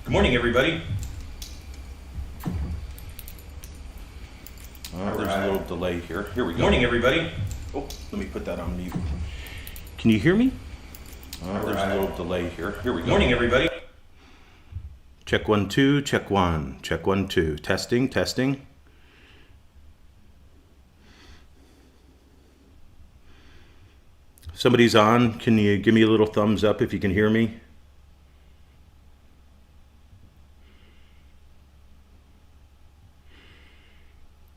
Good morning, everybody. There's a little delay here. Here we go. Good morning, everybody. Oh, let me put that on mute. Can you hear me? There's a little delay here. Here we go. Good morning, everybody. Check 1 2, check 1, check 1 2. Testing, testing. Somebody's on. Can you give me a little thumbs up if you can hear me?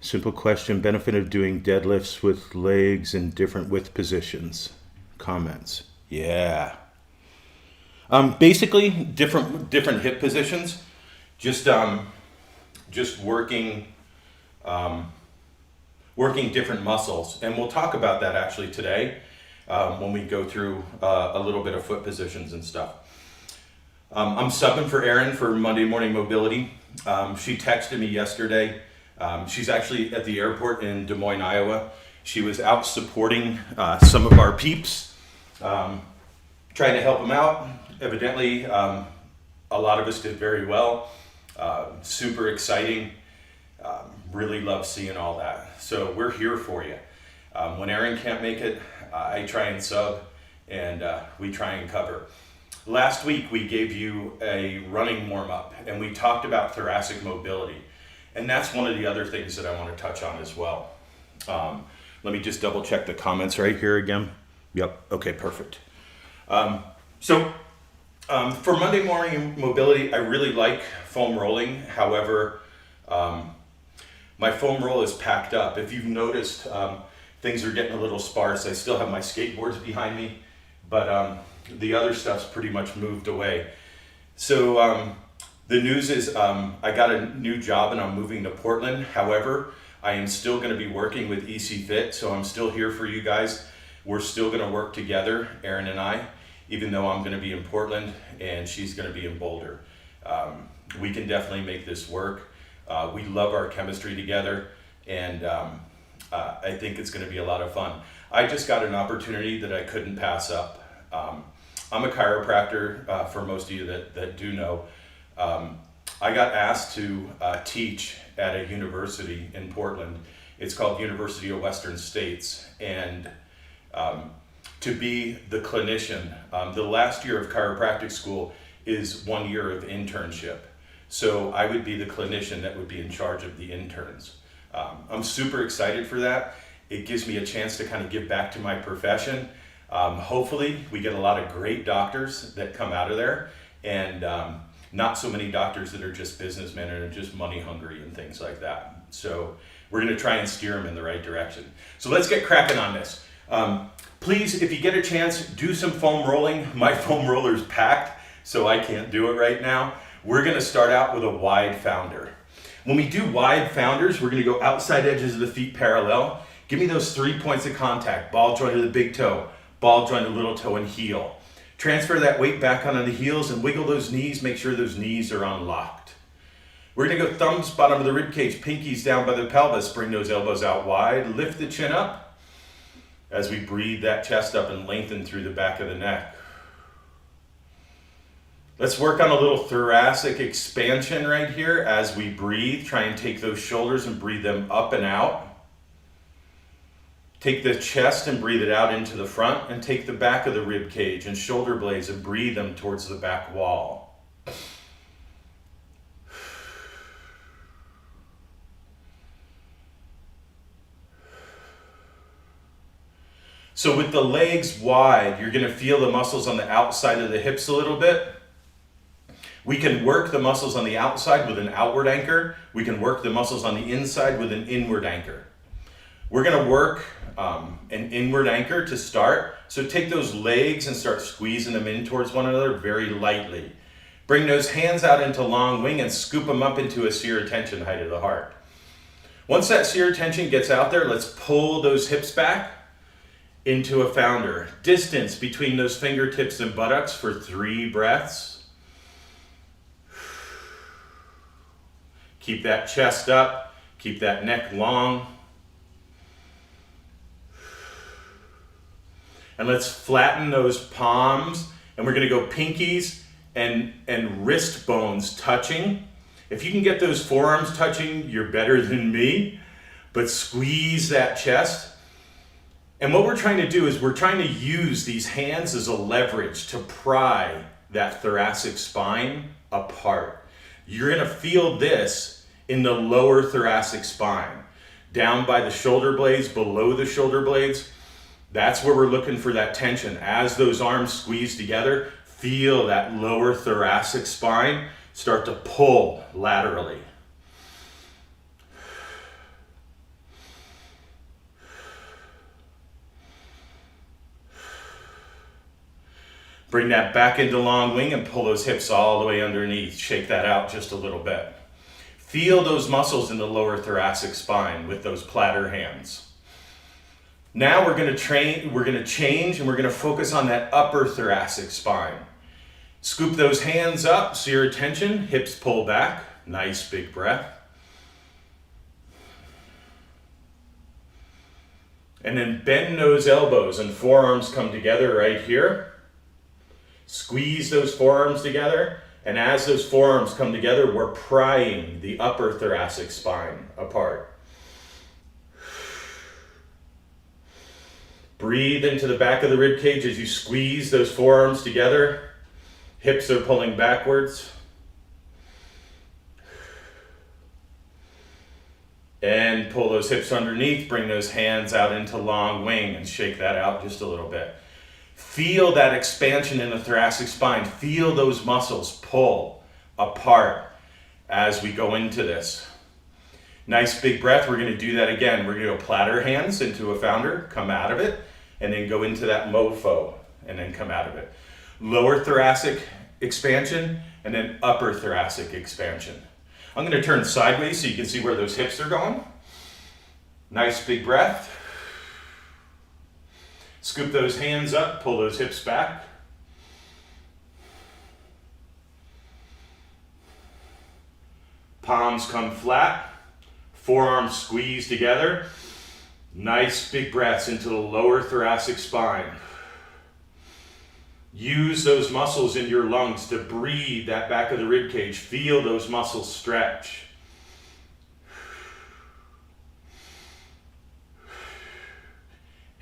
Simple question, benefit of doing deadlifts with legs in different width positions. Comments. Yeah. Basically different hip positions. Just working different muscles. And we'll talk about that actually today when we go through a little bit of foot positions and stuff. I'm subbing for Erin for Monday Morning Mobility. She texted me yesterday. She's actually at the airport in Des Moines, Iowa. She was out supporting some of our peeps, trying to help them out. Evidently, a lot of us did very well. Super exciting. Really love seeing all that. So we're here for you. When Erin can't make it, I try and sub, and we try and cover. Last week, we gave you a running warm-up, and we talked about thoracic mobility. And that's one of the other things that I want to touch on as well. Let me just double check the comments right here again. Yep, okay, perfect. For Monday Morning Mobility, I really like foam rolling. However, my foam roll is packed up. If you've noticed, things are getting a little sparse. I still have my skateboards behind me, but the other stuff's pretty much moved away. So, the news is I got a new job and I'm moving to Portland. However, I am still going to be working with ECFIT, so I'm still here for you guys. We're still going to work together, Erin and I, even though I'm going to be in Portland and she's going to be in Boulder. We can definitely make this work. We love our chemistry together, and I think it's going to be a lot of fun. I just got an opportunity that I couldn't pass up. I'm a chiropractor, for most of you that do know. I got asked to teach at a university in Portland. It's called University of Western States, and to be the clinician. The last year of chiropractic school is 1 year of internship. So I would be the clinician that would be in charge of the interns. I'm super excited for that. It gives me a chance to kind of give back to my profession. Hopefully we get a lot of great doctors that come out of there, and not so many doctors that are just businessmen and are just money hungry and things like that. So we're going to try and steer them in the right direction. So let's get cracking on this. Please, if you get a chance, do some foam rolling. My foam roller's packed, so I can't do it right now. We're going to start out with a wide founder. When we do wide founders, we're going to go outside edges of the feet parallel. Give me those 3 points of contact. Ball joint of the big toe, ball joint of little toe, and heel. Transfer that weight back onto the heels and wiggle those knees. Make sure those knees are unlocked. We're going to go thumbs, bottom of the rib cage, pinkies down by the pelvis. Bring those elbows out wide. Lift the chin up as we breathe that chest up and lengthen through the back of the neck. Let's work on a little thoracic expansion right here as we breathe. Try and take those shoulders and breathe them up and out. Take the chest and breathe it out into the front, and take the back of the rib cage and shoulder blades and breathe them towards the back wall. So with the legs wide, you're going to feel the muscles on the outside of the hips a little bit. We can work the muscles on the outside with an outward anchor. We can work the muscles on the inside with an inward anchor. We're going to work an inward anchor to start. So take those legs and start squeezing them in towards one another very lightly. Bring those hands out into long wing and scoop them up into a sear tension height of the heart. Once that sear tension gets out there, let's pull those hips back into a founder. Distance between those fingertips and buttocks for 3 breaths. Keep that chest up. Keep that neck long. And let's flatten those palms, and we're going to go pinkies and wrist bones touching. If you can get those forearms touching, you're better than me, but squeeze that chest. And what we're trying to do is we're trying to use these hands as a leverage to pry that thoracic spine apart. You're gonna feel this in the lower thoracic spine, down by the shoulder blades, below the shoulder blades. That's where we're looking for that tension. As those arms squeeze together, feel that lower thoracic spine start to pull laterally. Bring that back into long wing and pull those hips all the way underneath. Shake that out just a little bit. Feel those muscles in the lower thoracic spine with those platter hands. Now we're gonna change and we're gonna focus on that upper thoracic spine. Scoop those hands up so your attention, hips pull back. Nice big breath. And then bend those elbows and forearms come together right here. Squeeze those forearms together. And as those forearms come together, we're prying the upper thoracic spine apart. Breathe into the back of the rib cage as you squeeze those forearms together. Hips are pulling backwards. And pull those hips underneath, bring those hands out into long wing and shake that out just a little bit. Feel that expansion in the thoracic spine. Feel those muscles pull apart as we go into this. Nice big breath. We're going to do that again. We're going to go platter hands into a founder, come out of it, and then go into that mofo and then come out of it. Lower thoracic expansion and then upper thoracic expansion. I'm going to turn sideways so you can see where those hips are going. Nice big breath. Scoop those hands up, pull those hips back. Palms come flat, forearms squeeze together. Nice big breaths into the lower thoracic spine. Use those muscles in your lungs to breathe that back of the rib cage. Feel those muscles stretch.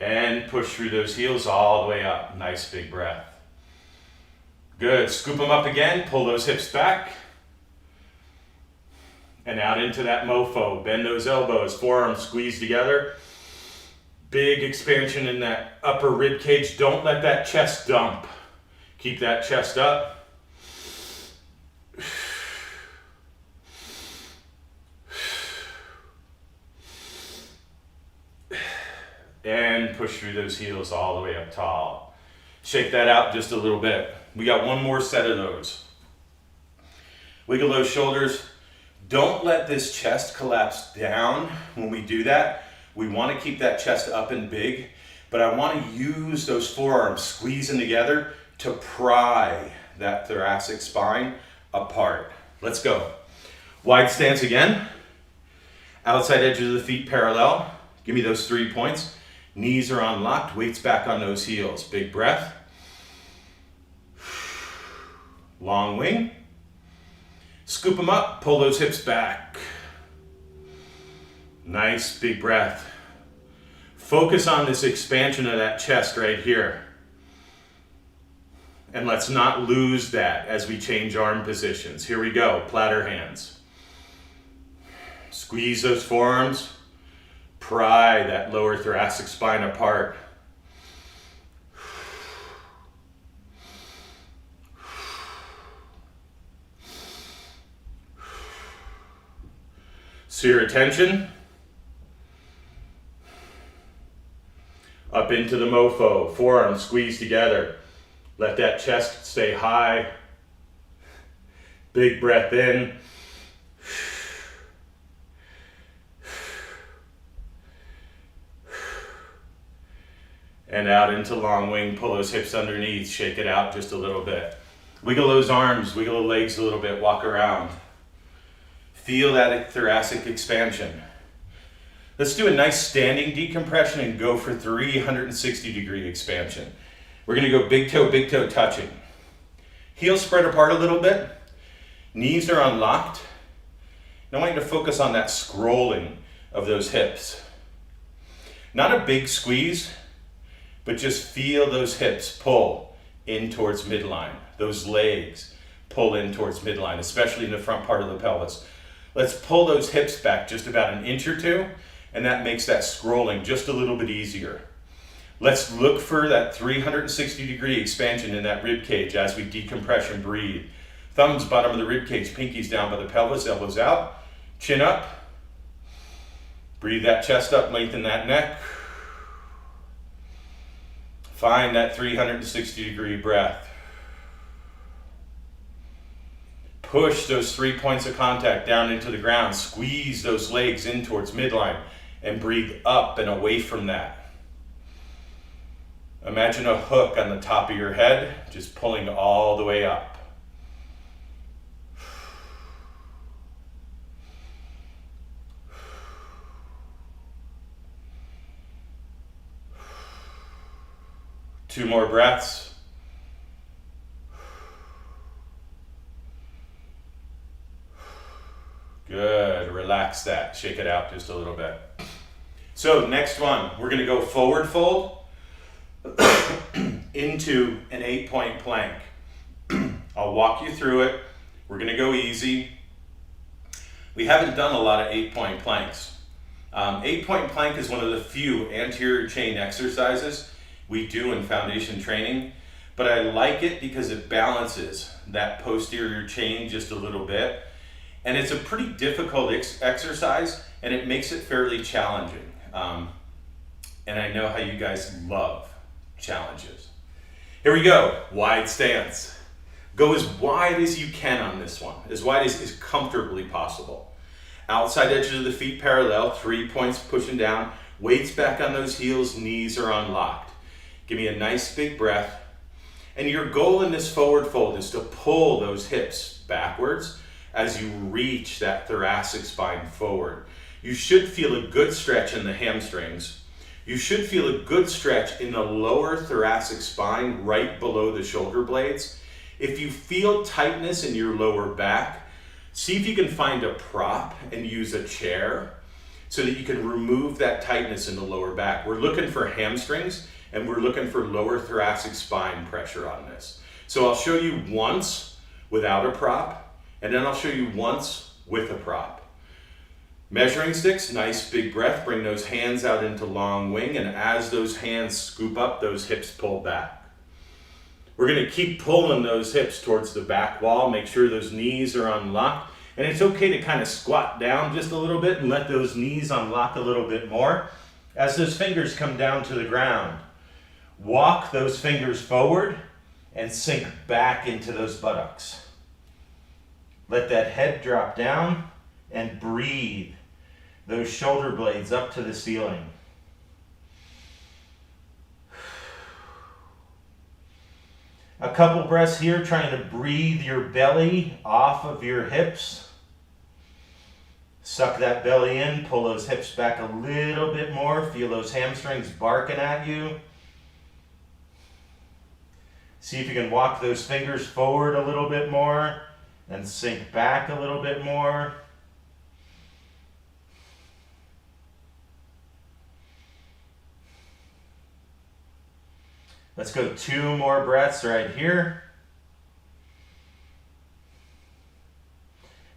And push through those heels all the way up. Nice big breath. Good. Scoop them up again. Pull those hips back. And out into that mofo. Bend those elbows. Forearms squeeze together. Big expansion in that upper rib cage. Don't let that chest dump. Keep that chest up. And push through those heels all the way up tall. Shake that out just a little bit. We got one more set of those. Wiggle those shoulders. Don't let this chest collapse down when we do that. We want to keep that chest up and big, but I want to use those forearms squeezing together to pry that thoracic spine apart. Let's go. Wide stance again. Outside edges of the feet parallel. Give me those 3 points. Knees are unlocked, weights back on those heels. Big breath. Long wing. Scoop them up, pull those hips back. Nice big breath. Focus on this expansion of that chest right here. And let's not lose that as we change arm positions. Here we go, platter hands. Squeeze those forearms. Pry that lower thoracic spine apart. So your attention up into the mofo, forearms squeeze together. Let that chest stay high. Big breath in. And out into long wing, pull those hips underneath, shake it out just a little bit. Wiggle those arms, wiggle the legs a little bit, walk around. Feel that thoracic expansion. Let's do a nice standing decompression and go for 360-degree expansion. We're gonna go big toe touching. Heels spread apart a little bit. Knees are unlocked. And I want you to focus on that scrolling of those hips. Not a big squeeze, but just feel those hips pull in towards midline. Those legs pull in towards midline, especially in the front part of the pelvis. Let's pull those hips back just about an inch or two, and that makes that scrolling just a little bit easier. Let's look for that 360-degree expansion in that rib cage as we decompression breathe. Thumbs bottom of the rib cage, pinkies down by the pelvis, elbows out, chin up. Breathe that chest up, lengthen that neck. Find that 360-degree breath. Push those 3 points of contact down into the ground. Squeeze those legs in towards midline and breathe up and away from that. Imagine a hook on the top of your head, just pulling all the way up. Two more breaths. Good, relax that, shake it out just a little bit. So next one, we're gonna go forward fold into an 8-point plank. I'll walk you through it. We're gonna go easy. We haven't done a lot of 8-point planks. 8-point plank is one of the few anterior chain exercises we do in foundation training, but I like it because it balances that posterior chain just a little bit. And it's a pretty difficult exercise, and it makes it fairly challenging. And I know how you guys love challenges. Here we go, wide stance. Go as wide as you can on this one, as wide as is comfortably possible. Outside edges of the feet parallel, 3 points pushing down, weights back on those heels, knees are unlocked. Give me a nice big breath. And your goal in this forward fold is to pull those hips backwards as you reach that thoracic spine forward. You should feel a good stretch in the hamstrings. You should feel a good stretch in the lower thoracic spine right below the shoulder blades. If you feel tightness in your lower back, see if you can find a prop and use a chair so that you can remove that tightness in the lower back. We're looking for hamstrings and we're looking for lower thoracic spine pressure on this. So I'll show you once without a prop, and then I'll show you once with a prop. Measuring sticks, nice big breath, bring those hands out into long wing, and as those hands scoop up, those hips pull back. We're gonna keep pulling those hips towards the back wall, make sure those knees are unlocked, and it's okay to kind of squat down just a little bit and let those knees unlock a little bit more. As those fingers come down to the ground, walk those fingers forward and sink back into those buttocks. Let that head drop down and breathe those shoulder blades up to the ceiling. A couple breaths here, trying to breathe your belly off of your hips. Suck that belly in, pull those hips back a little bit more, feel those hamstrings barking at you. See if you can walk those fingers forward a little bit more and sink back a little bit more. Let's go 2 more breaths right here.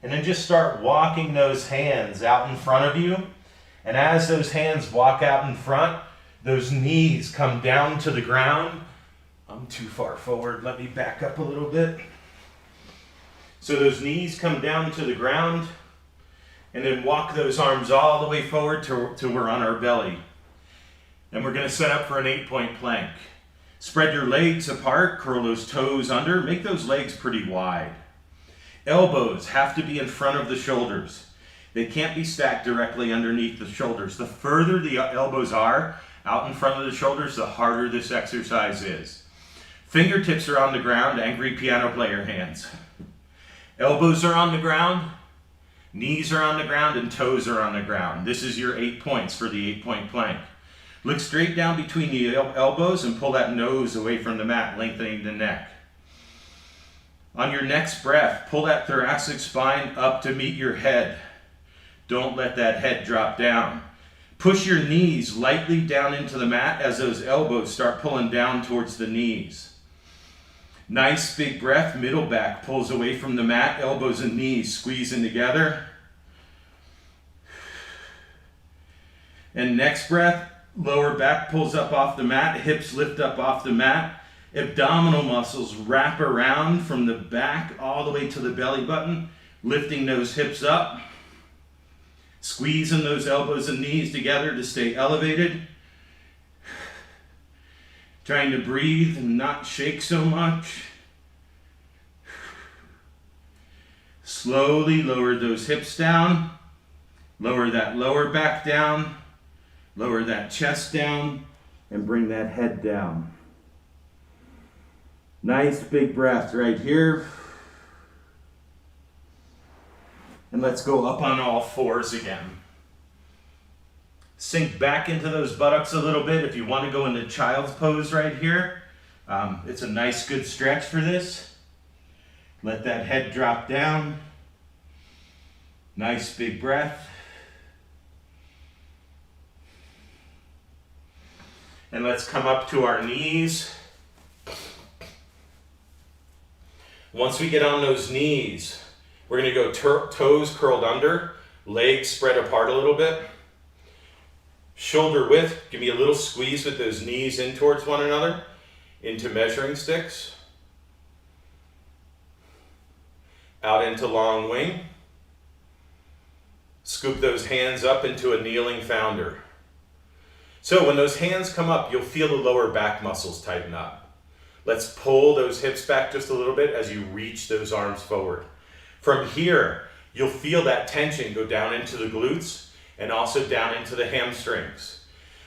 And then just start walking those hands out in front of you. And as those hands walk out in front, those knees come down to the ground. I'm too far forward, let me back up a little bit. So those knees come down to the ground, and then walk those arms all the way forward till we're on our belly. Then we're gonna set up for an 8-point plank. Spread your legs apart, curl those toes under, make those legs pretty wide. Elbows have to be in front of the shoulders. They can't be stacked directly underneath the shoulders. The further the elbows are out in front of the shoulders, the harder this exercise is. Fingertips are on the ground, angry piano player hands. Elbows are on the ground, knees are on the ground, and toes are on the ground. This is your 8 points for the 8-point plank. Look straight down between the elbows and pull that nose away from the mat, lengthening the neck. 2 more breaths right here. And then just start walking those hands out in front of you. And as those hands walk out in front, those knees come down to the ground. Walk those arms all the way forward till we're on our belly. Then we're gonna set up for an 8-point plank. Spread your legs apart, curl those toes under, make those legs pretty wide. Elbows have to be in front of the shoulders. They can't be stacked directly underneath the shoulders. The further the elbows are out in front of the shoulders, the harder this exercise is. Fingertips are on the ground, knees are on the ground, and toes are on the ground. This is your 8 points for the 8-point plank. On your next breath, pull that thoracic spine up to meet your head. Don't let that head drop down. Push your knees lightly down into the mat as those elbows start pulling down towards the knees. Nice big breath, middle back pulls away from the mat, elbows and knees squeezing together. And next breath, lower back pulls up off the mat, hips lift up off the mat. Abdominal muscles wrap around from the back all the way to the belly button, lifting those hips up, squeezing those elbows and knees together to stay elevated. Trying to breathe and not shake so much. Slowly lower those hips down, lower that lower back down, lower that chest down, and bring that head down. Nice big breath right here. And let's go up on all fours again. Sink back into those buttocks a little bit. If you want to go into child's pose right here, it's a nice good stretch for this. Let that head drop down. Nice big breath. And let's come up to our knees. Once we get on those knees, we're going to go toes curled under, legs spread apart a little bit. Shoulder width, give me a little squeeze with those knees in towards one another, into measuring sticks. Out into long wing. Scoop those hands up into a kneeling founder. So when those hands come up, you'll feel the lower back muscles tighten up. Let's pull those hips back just a little bit as you reach those arms forward. From here, you'll feel that tension go down into the glutes and also down into the hamstrings.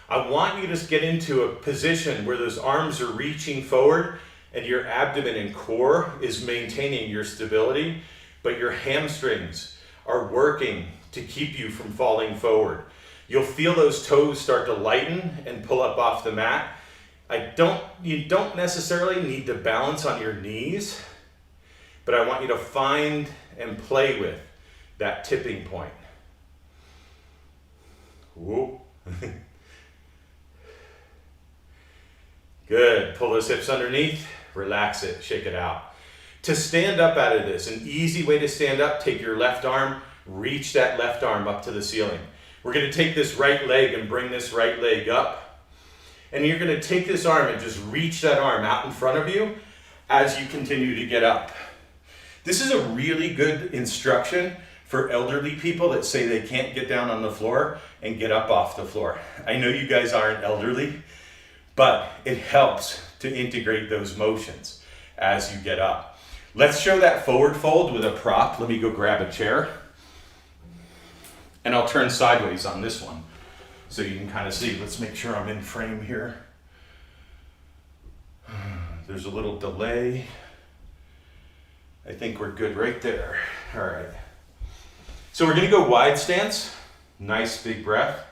I want you to get into a position where those arms are reaching forward and your abdomen and core is maintaining your stability, but your hamstrings are working to keep you from falling forward. You'll feel those toes start to lighten and pull up off the mat. You don't necessarily need to balance on your knees, but I want you to find and play with that tipping point. Whoa. Good. Pull those hips underneath, relax it, shake it out. To stand up out of this, an easy way to stand up, take your left arm, reach that left arm up to the ceiling. We're going to take this right leg and bring this right leg up. And you're going to take this arm and just reach that arm out in front of you as you continue to get up. This is a really good instruction for elderly people that say they can't get down on the floor and get up off the floor. I know you guys aren't elderly, but it helps to integrate those motions as you get up. Let's show that forward fold with a prop. Let me go grab a chair. And I'll turn sideways on this one so you can kind of see. Let's make sure I'm in frame here. There's a little delay. I think we're good right there. All right. So we're going to go wide stance. Nice big breath.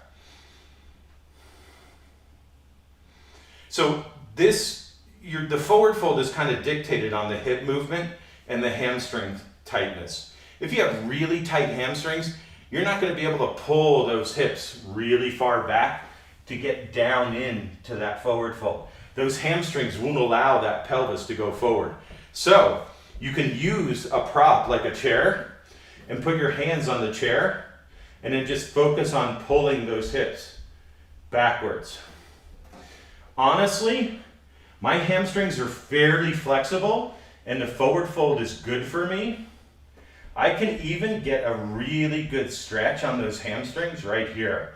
So the forward fold is kind of dictated on the hip movement and the hamstring tightness. If you have really tight hamstrings, you're not going to be able to pull those hips really far back to get down into that forward fold. Those hamstrings won't allow that pelvis to go forward. So you can use a prop like a chair and put your hands on the chair and then just focus on pulling those hips backwards. Honestly, my hamstrings are fairly flexible and the forward fold is good for me. I can even get a really good stretch on those hamstrings right here.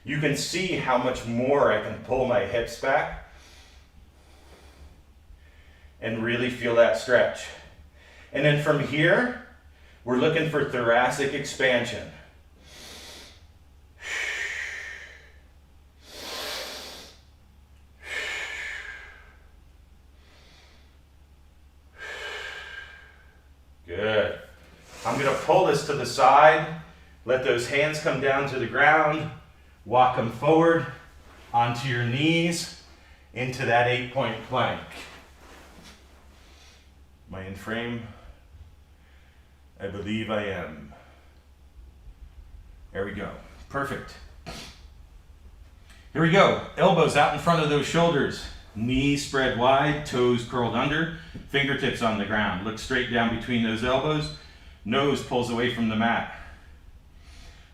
You can see how much more I can pull my hips back and really feel that stretch. And then from here, we're looking for thoracic expansion. Good. I'm going to pull this to the side, let those hands come down to the ground, walk them forward onto your knees into that 8-point plank. Am I in frame? I believe I am. There we go. Perfect. Here we go. Elbows out in front of those shoulders. Knees spread wide, toes curled under, fingertips on the ground. Look straight down between those elbows. Nose pulls away from the mat.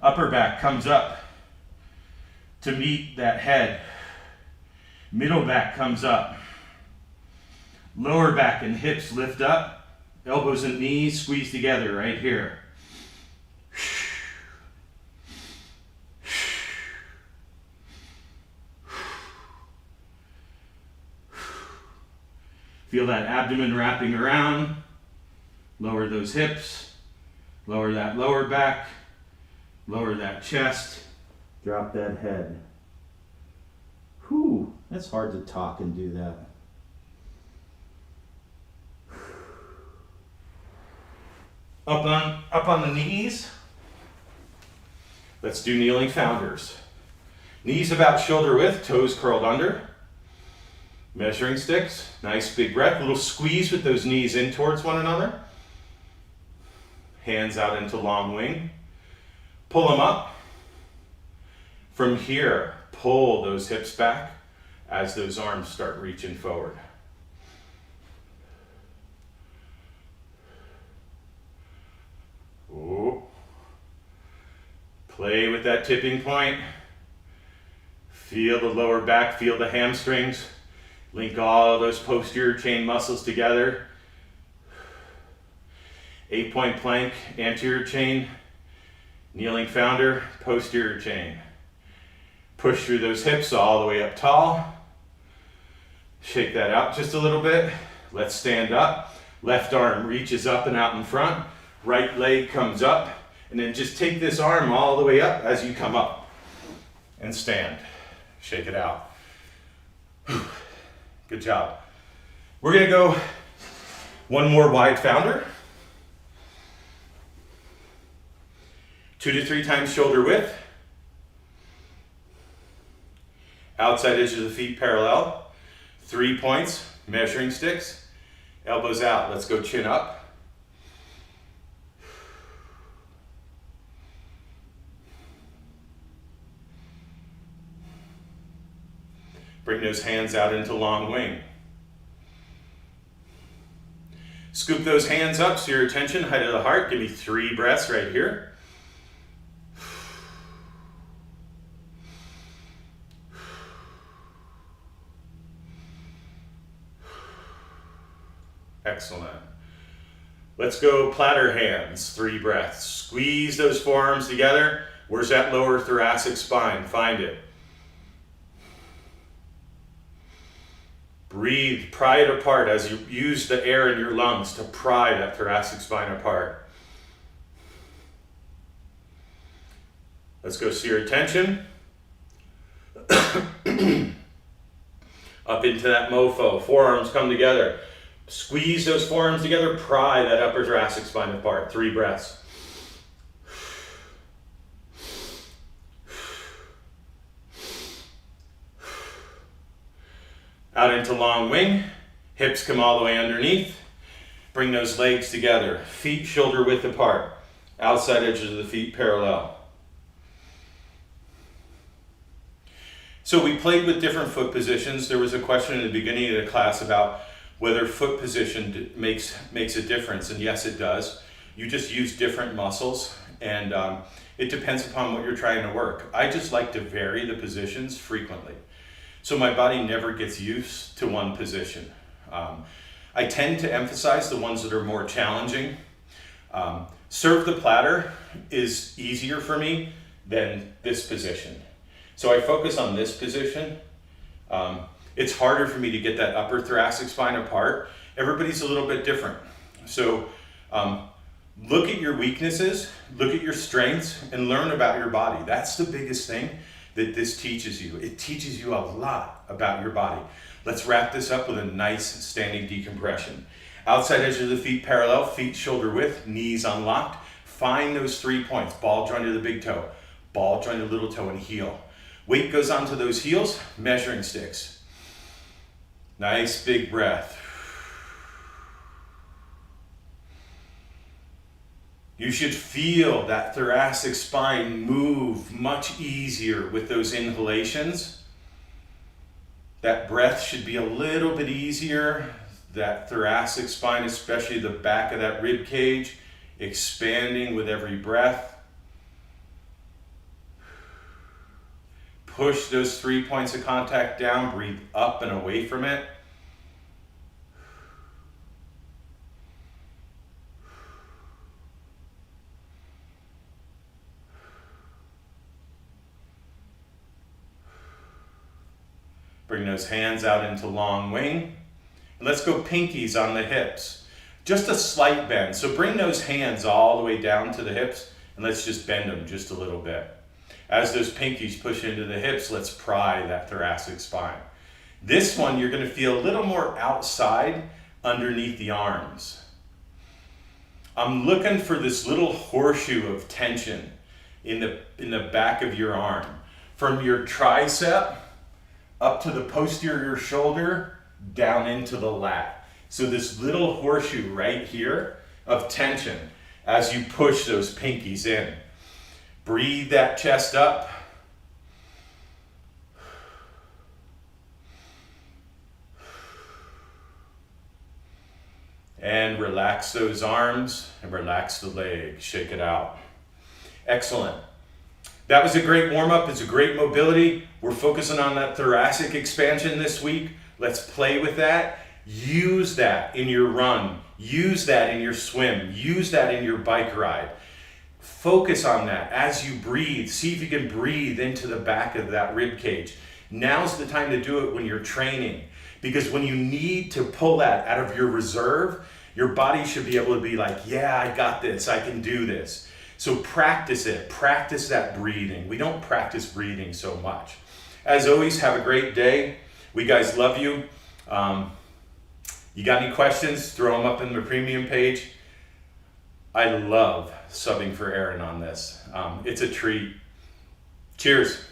Upper back comes up to meet that head. Middle back comes up. Lower back and hips lift up. Elbows and knees squeeze together right here. Feel that abdomen wrapping around. Lower those hips. Lower that lower back. Lower that chest. Drop that head. Whew, that's hard to talk and do that. Up on the knees. Let's do kneeling founders. Knees about shoulder width, toes curled under. Measuring sticks, nice big breath, a little squeeze with those knees in towards one another. Hands out into long wing. Pull them up. From here, pull those hips back as those arms start reaching forward. Ooh. Play with that tipping point. Feel the lower back, feel the hamstrings. Link all those posterior chain muscles together. 8-point plank, anterior chain. Kneeling founder, posterior chain. Push through those hips all the way up tall. Shake that out just a little bit. Let's stand up. Left arm reaches up and out in front. Right leg comes up. And then just take this arm all the way up as you come up. And stand. Shake it out. Good job. We're going to go one more wide founder. 2 to 3 times shoulder width. Outside edges of the feet parallel. 3 points, measuring sticks. Elbows out. Let's go chin up. Bring those hands out into long wing. Scoop those hands up so your attention, height of the heart. Give me 3 breaths right here. Excellent. Let's go platter hands, 3 breaths. Squeeze those forearms together. Where's that lower thoracic spine? Find it. Breathe, pry it apart as you use the air in your lungs to pry that thoracic spine apart. Let's go see your attention. Up into that mofo. Forearms come together. Squeeze those forearms together. Pry that upper thoracic spine apart. 3 breaths. Out into long wing. Hips come all the way underneath. Bring those legs together. Feet shoulder width apart. Outside edges of the feet parallel. So we played with different foot positions. There was a question in the beginning of the class about whether foot position makes a difference, and yes, it does. You just use different muscles, and it depends upon what you're trying to work. I just like to vary the positions frequently, so my body never gets used to one position. I tend to emphasize the ones that are more challenging. Serve the platter is easier for me than this position. So I focus on this position. It's harder for me to get that upper thoracic spine apart. Everybody's a little bit different. So look at your weaknesses, look at your strengths, and learn about your body. That's the biggest thing that this teaches you. It teaches you a lot about your body. Let's wrap this up with a nice standing decompression. Outside edge of the feet parallel, feet shoulder width, knees unlocked. Find those 3 points. Ball joint to the big toe, ball joint to little toe, and heel. Weight goes onto those heels, measuring sticks. Nice big breath. You should feel that thoracic spine move much easier with those inhalations. That breath should be a little bit easier. That thoracic spine, especially the back of that rib cage, expanding with every breath. Push those 3 points of contact down, breathe up and away from it. Bring those hands out into long wing. And let's go pinkies on the hips. Just a slight bend. So bring those hands all the way down to the hips and let's just bend them just a little bit. As those pinkies push into the hips, let's pry that thoracic spine. This one, you're going to feel a little more outside underneath the arms. I'm looking for this little horseshoe of tension in the back of your arm. From your tricep up to the posterior shoulder, down into the lat. So this little horseshoe right here of tension as you push those pinkies in. Breathe that chest up. And relax those arms and relax the legs. Shake it out. Excellent. That was a great warm-up. It's a great mobility. We're focusing on that thoracic expansion this week. Let's play with that. Use that in your run. Use that in your swim. Use that in your bike ride. Focus on that as you breathe. See if you can breathe into the back of that rib cage. Now's the time to do it when you're training. Because when you need to pull that out of your reserve, your body should be able to be like, yeah, I got this. I can do this. So practice it. Practice that breathing. We don't practice breathing so much. As always, have a great day. We guys love you. You got any questions? Throw them up in the premium page. I love subbing for Aaron on this. It's a treat. Cheers.